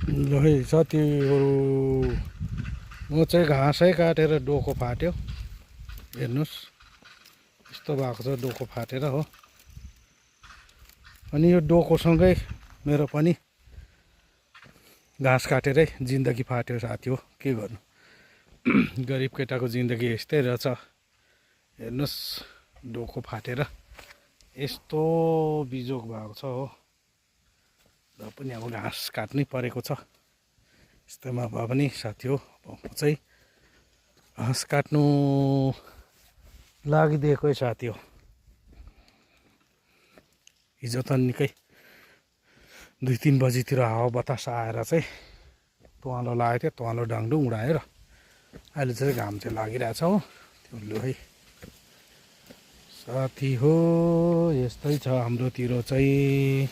ल है साथीहरू, म चाहिँ घाँसै काटेर डोको फाट्यो। हेर्नुहोस् यस्तो भएको छ डोको फाटेर हो। अनि यो डोकोसँगै मेरो पनि घाँस काटेरै जिन्दगी फाट्यो साथी हो। के गर्नु, गरिब केटाको जिन्दगी यस्तै रहेछ। हेर्नुहोस् डोको फाटेर यस्तो बिजोग भएको छ हो। र पनि अब घाँस काट्नै परेको छ। यस्तोमा भए पनि साथी हो, म चाहिँ घाँस काट्नु लागिदिएकै साथी हो। हिजो त निकै 2-3 बजीतिर हावा बतास आएर चाहिँ तुवालो लागेको थियो। तुवालो डाङडुङ उडाएर अहिले चाहिँ घाम चाहिँ लागिरहेछ हो। त्यो लु है साथी हो, यस्तै छ हाम्रोतिर चाहिँ।